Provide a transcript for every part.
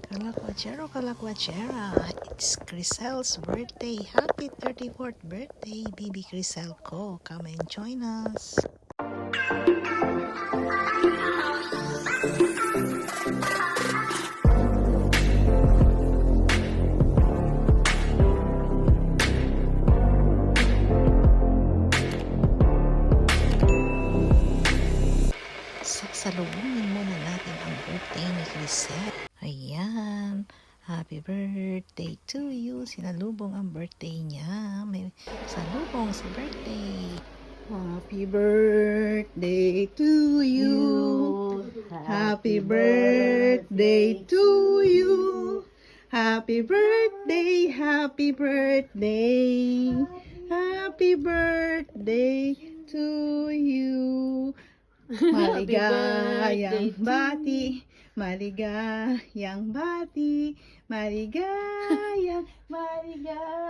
Kalakwachero, kalakwachera, it's Crisel's birthday. Happy 34th birthday, baby Crisel ko. Come and join us. Sasalubungin muna natin ang birthday ni Crisel. Ayan. Happy birthday to you. Sinalubong ang birthday niya. May salubong sa birthday. Happy birthday to you. Happy birthday to you. Happy birthday, happy birthday. Happy birthday to you. Maligayang bati, maligayang bati, maligayang bati.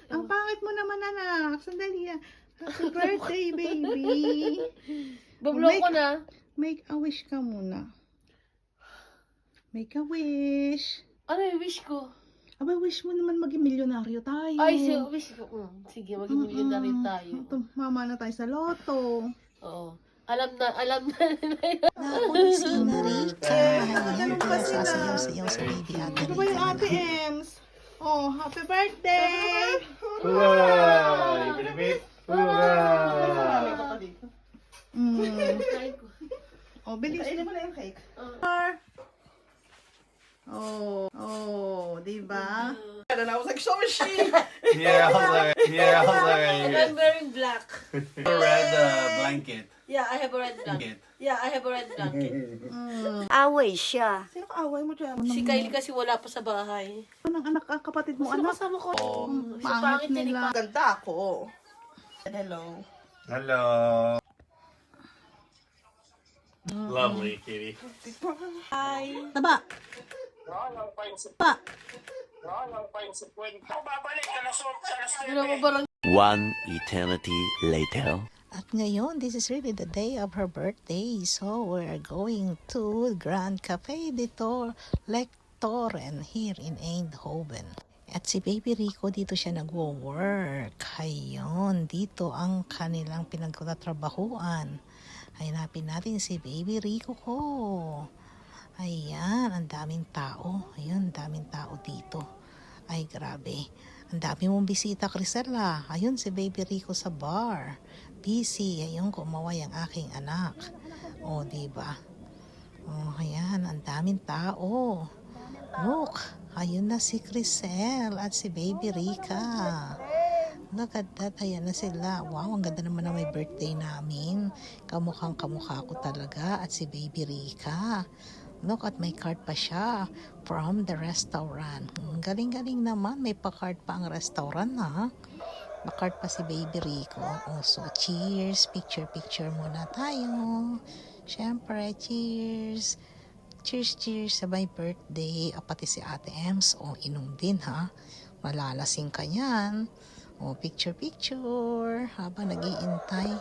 Ang pangit mo naman, anak. Sandali. Happy birthday, baby. Bablo ko na. Make a wish ka muna. Make a wish. Ano yung wish ko? Aba, wish mo naman maging milyonaryo tayo. Ay, wish ko. Sige, maging milyonaryo tayo. Mama na tayo sa loto. Oo. Alam na. Nakulis si Narika. Ayan, kaya sasayaw-sayaw sa baby ate. Ano ba yung ate Ems? Oh, happy birthday! Hooray! Pinipit! Hooray! Oh, bilis. Ayun mo na yung cake. Oh, diba? And I was like, so is she? Yeah, I was like, I'm wearing black. a red blanket. Yeah, I have a red blanket. Away siya. Sino ka-away mo dyan? Si Kylie kasi wala pa sa bahay. Anong anak ka, kapatid mo, Sino anak? kasama ko? Sa Pangit pangit nila. nila. Ganda ako. Hello. Hello. Lovely, kitty. Hi. Taba. Pa. Wala mo barang. One eternity later. At ngayon, this is really the day of her birthday. So, we're going to Grand Cafe dito, Lectoren, here in Eindhoven. At si Baby Rico, dito siya nagwo-work. Ayun, dito ang kanilang pinagtatrabahuan. Hanapin natin si Baby Rico ko. Ayan, ang daming tao. Ayun, daming tao dito. Ay, grabe. Ang dami mong bisita, Crisela. Ayun, si Baby Rico sa bar. Busy. Ayun, kumaway ang aking anak. O, diba? O, ayan, ang daming tao. Look, ayun na si Crisel at si Baby Rica. Look at that. Ayan na sila. Wow, ang ganda naman na may birthday namin. Kamukhang kamukha ko talaga at si Baby Rica. Look at may card pa siya from the restaurant. Galing-galing naman. May pa-card pa ang restaurant, ha? Pa-card pa si Baby Rico. Oh, so, cheers. Picture muna tayo. Siyempre, cheers. Cheers sa my birthday. Pati si Ate Ems. Oh, inom din, ha? Malalasing ka yan. Oh, picture. Habang nag-iintay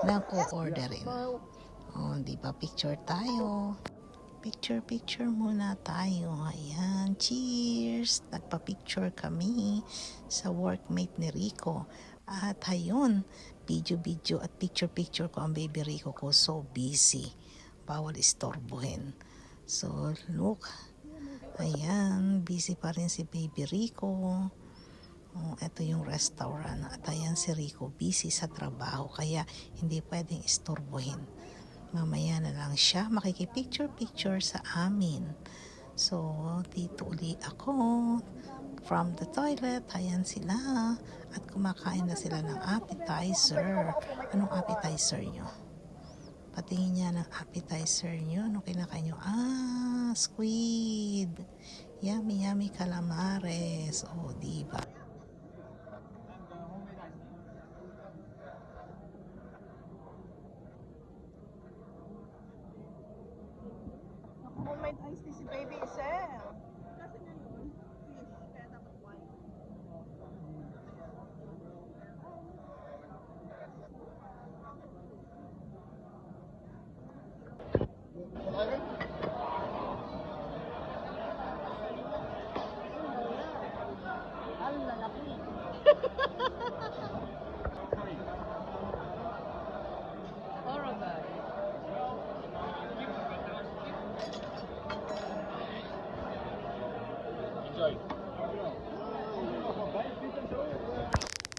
na ko-orderin. Oh, di ba? Picture tayo. Picture muna tayo. Ayan, cheers! Nagpa-picture kami sa workmate ni Rico. At ayun, video at picture ko ang Baby Rico ko. So busy. Bawal istorbohin. So, look. Ayan, busy pa rin si Baby Rico. Oh, ito yung restaurant. At ayan si Rico, busy sa trabaho. Kaya hindi pwedeng istorbohin. Mamaya na lang siya makikipicture sa amin. So, dito uli ako from the toilet. Ayan sila. At kumakain na sila ng appetizer. Anong appetizer nyo? Patingin niya ng appetizer nyo. Anong kinakain nyo? Squid. Yummy calamares. O, diba? May ice tea si Baby Isel. Kasi nga yun, fish, kaya dapat wine.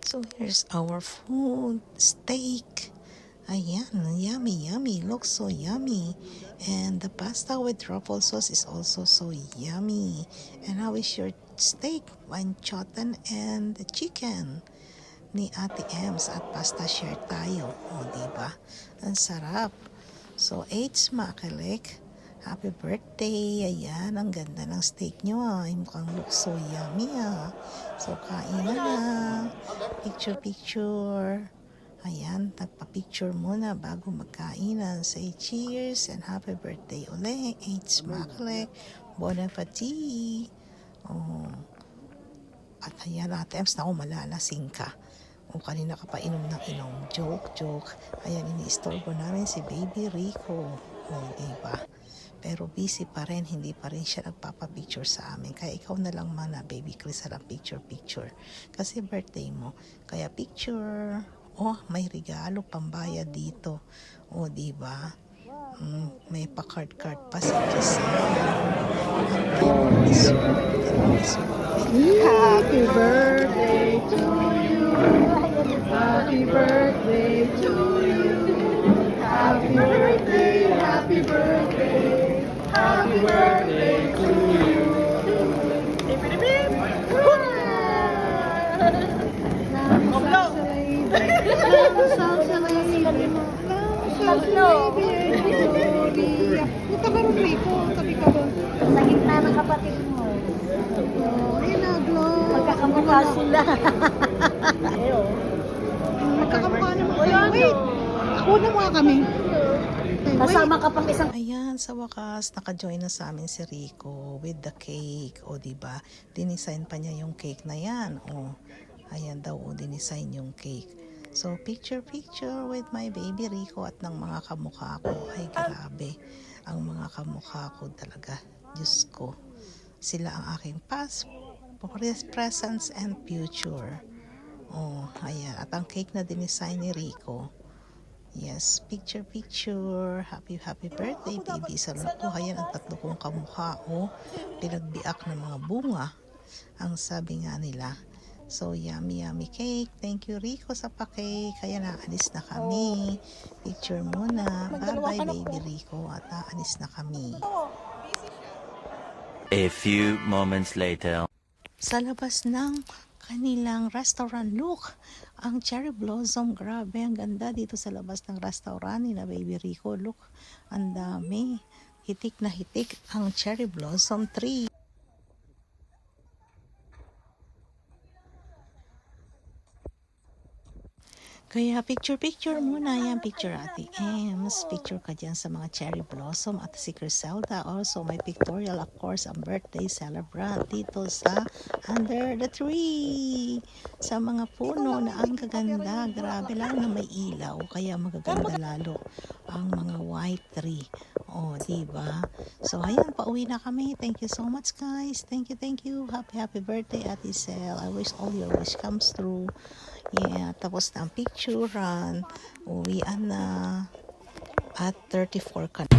So here's our food, steak. Ayan, yummy, yummy. Looks so yummy. And the pasta with truffle sauce is also so yummy. And how is your steak? Manchotan and the chicken ni Ate Ems at pasta share tayo. O, diba? Ang sarap. So, H. Makilik, happy birthday. Ayan, ang ganda ng steak nyo. Ay, mukhang looks so yummy So, kain na. Picture, picture. Ayan, nagpa-picture muna bago magkainan. Say cheers and happy birthday ulit. H. Makilik, bon appetit. Oh. At ayan, Ate Ems, naku, malalasing ka. O kanina ka pa inom ng inom. Joke, joke. Ayan, ini-istorbo namin si Baby Rico. O, diba? Pero busy pa rin, hindi pa rin siya nagpapapicture sa amin. Kaya ikaw na lang mana, Baby Chris, ang picture. Kasi birthday mo. Kaya picture. Oh, may regalo pambayad dito. O, diba? May pa-card pa si Giselle. Happy birthday to you. Happy birthday to you. Happy birthday, happy birthday. Happy birthday to you. Punta ka rin rito. Tabi ka doon. Sa gitna ng kapatid mo. Magkakamukha sila. Magkakamukha naman kayo. Wait! Ako na mga kami. Kasama ka pang isang Ayan, sa wakas, naka-join na sa amin si Rico with the cake. O, diba? Dinisign pa niya yung cake na yan. O, ayan daw, dinisign yung cake. So, picture with my baby Rico at ng mga kamukha ko. Ay, grabe. Ang mga kamukha ko talaga. Diyos ko. Sila ang aking past, presence, and future. Oh, ayan. At ang cake na dinisign ni Rico. Yes, picture. Happy birthday, baby. Sa ko, ayan ang tatlo kong kamukha. Oh, pinagbiak ng mga bunga. Ang sabi nga nila. So, yummy cake. Thank you, Rico, sa pa-cake. Kaya naalis na kami. Picture muna. Bye-bye, baby Rico. At naalis na kami. A few moments later. Sa labas ng kanilang restaurant, look, ang cherry blossom, grabe, ang ganda dito sa labas ng restaurant ni na Baby Rico. Look, ang dami. Hitik na hitik ang cherry blossom tree. Kaya picture muna yan. Picture Ate Ems. Picture ka dyan sa mga cherry blossom. At si Criselda also may pictorial, of course, ang birthday celebrant dito sa under the tree. Sa mga puno na ang gaganda. Grabe lang na may ilaw. Kaya magaganda lalo ang mga white tree. O, diba? So, ayan, pauwi na kami. Thank you so much, guys. Thank you. Happy birthday, Ate Sel. I wish all your wish comes true. Yeah, tapos na ang picturean. Uwian na at 34 ka na.